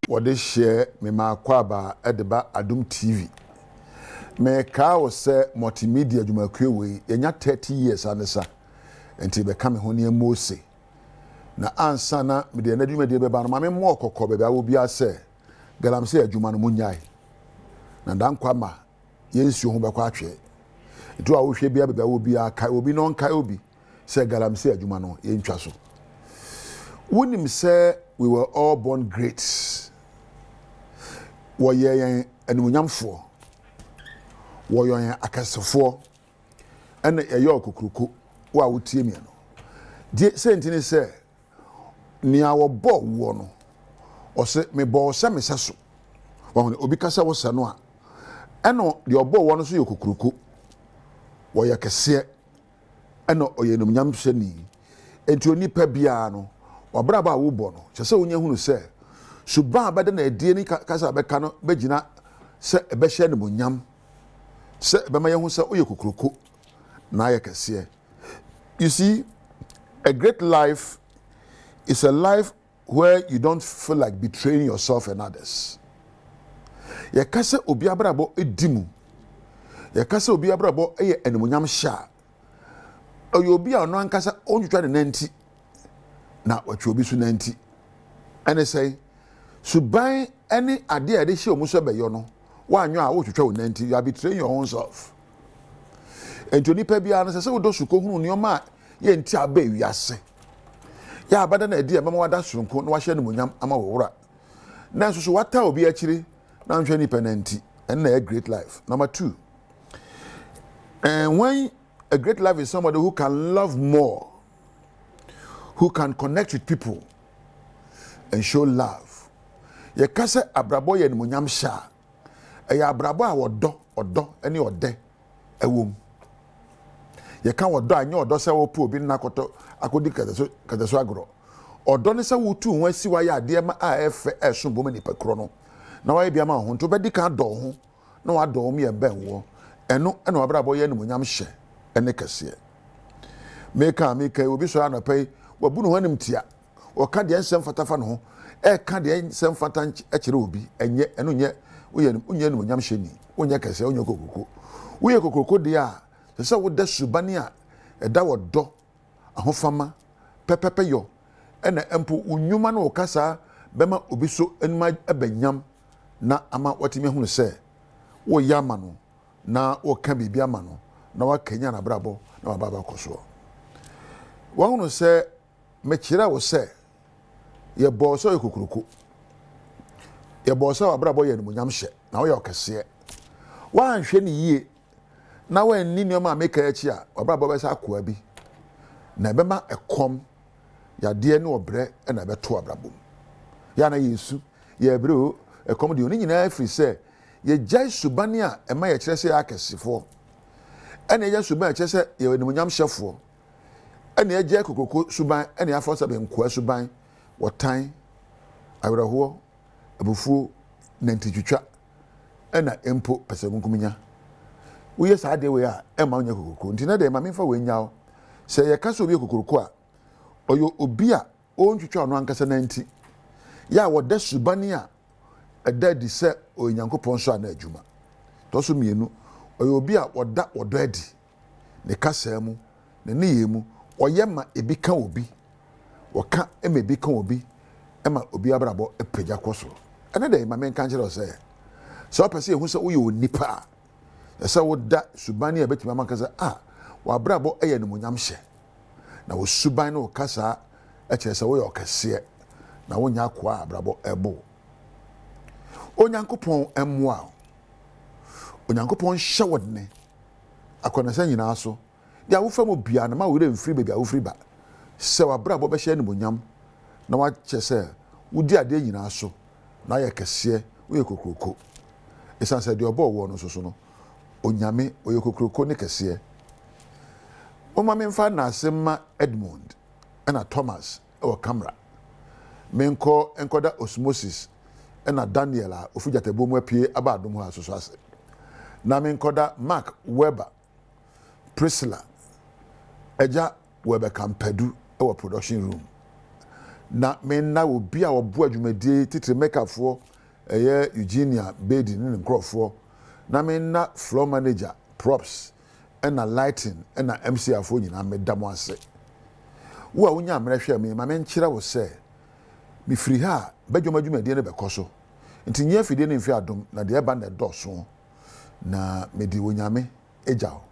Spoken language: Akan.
wode share me makwaba edeba Adom TV. Me ka wo se multimedia dwumakue we yenya 30 years anesa. Enti be ka me ho ne Mose. Na ansa na me de na dwumade be ba no mame mo okokọ be ba wo bia se galamse adwuma no munyai. Na dankwa ma yensu ho be kwa atwe. Etu a wo hwe bia be ba wo bia kai obi no nkai obi se galamse adwuma no yentwa so. Wonim se we were all born great. Woyen animunyamfo. Woyen akasefo. Ene eyo okokruku wo a wotie mi no. Die sentini se ni awo bo wo no. O se me bo se me seso. Wo obi kasa wo se no a. Eno de obo wo no so yokokruku. Wo ye kese. Eno oye animunyamhwe ni. Enti onipa bia no wabraba wo bo no. Chese wonya hunu se suba abade na edie ni kasa abeka no begina se ebehye ne monyam se ebema yehu se oye kokroko na aye kese. You see, a great life is a life where you don't feel like betraying yourself and others. Ye kase obi abrabo edimu. Ye kase obi abrabo eye enemonyam sha. Oye obi a no ankasa onwutwa ne nanti na watwe obi su nanti. Ene say suban any ade ade hye omuso beyo no wanyo a wotwetwa wo nanti, you are betraying your own self. Enti pa bia no se wo do suko hunu nioma ye nti aba wiase ya abada na ade mama wada sonko na wahye ne monyam ama wowura na so wata obi akire na nhwe ni penanti and a great life. Number 2, and when a great life is somebody who can love more, who can connect with people and show love. Ye kase abrabo ye nimonyam sha. E ya abrabo a odo ene ode ewom. Ye kan odo anya odo se wo pu obi na koto akodi kadeso agro. Odo ne se wo tu ho asi wa ya ade ma a efe eso bom ni pakro no. Na wa bia ma ho nto be di kan do ho na wa do me e ben wo. Eno ene abrabo ye nimonyam hye ene kase. Meka obi so anopai wabunu hanim tia waka de ensem fatafa no ho ka de ensem fata akire obi enye eno nye unye no nyam hyeni unye kase unye kokoko uye kokoko de a se wo da subani a eda wodo ahofama pepepe yo ena empo unyuma no kasa bema obi so enuma abanyam na ama watimi hunu se wo yama no na wo ka bibia ma no na wakanya na brabo na wababa koso wahunu se mechira wo se ye boso ekokuruku ye boso abrabo ye nimonyam hye na wo ye okese wa anhwe ne yie na wa nni nioma meka achi a abrabo be sa akoa bi na bema ekom ya de ne obre na beto abrabo ya na yesu ye bre ekom de oni nyina afiri se ye jai subani a ema ye kire se akesefo ene ye suban kire se ye nimonyam hyefo ene eje kokoko suban ene afosa be nkoa suban wotan awraho abufuo nantitwitwa ena empo pesemunkuminya uye sa de we a ema onya kokoko ntina de ma memfa we nyaaw se ye kaso obi kokoko a oyo obi a ontwitwa no ankasa nanti ya woda subani a eda di se onyankopon so ana adwuma to so mienu oyo obi a woda wodo adi ne kasa mu ne neyemu oyema ebi ka obi woka emebi ka obi ema obi abrabo epagya koso ene de ma men kan kire se so opese ehu se wo ye onipa se wo da subani ebetima makasa wa abrabo eye nimonyam hye na wo suban no kasa eche se wo ye okese na wo nya kwa abrabo ebo onyankopon emwa onyankopon hyewodne akona se nyina so ya wo fam bia na ma wo re mfiri be bia wo firi ba se wa brabo be hye nimonyam na wa chese wo di ade nyina so na ye kese wo ye kokroko esanse de obo wo no so no onyame wo ye kokroko ne kese o ma memfa na asema Edmund na Thomas o camera menko enkoda osmosis na Daniel a ofujata bomu apie aba Adom ha so ase na menkoda Mark Weber Priscilla eja Weber Kampadu our production room na me na obi a obo adwumadie titire makeupfo Eugenia Bedi ne nkrofo na me na floor manager props na lighting na MC afo nyina me damo ase wo a wonya amrehwe me ma me nkyere wo se me firi ha badwom adwumadie ne bekoso nti nya fidie ne mfi adom na de eba na doso na me di wonyame ejaw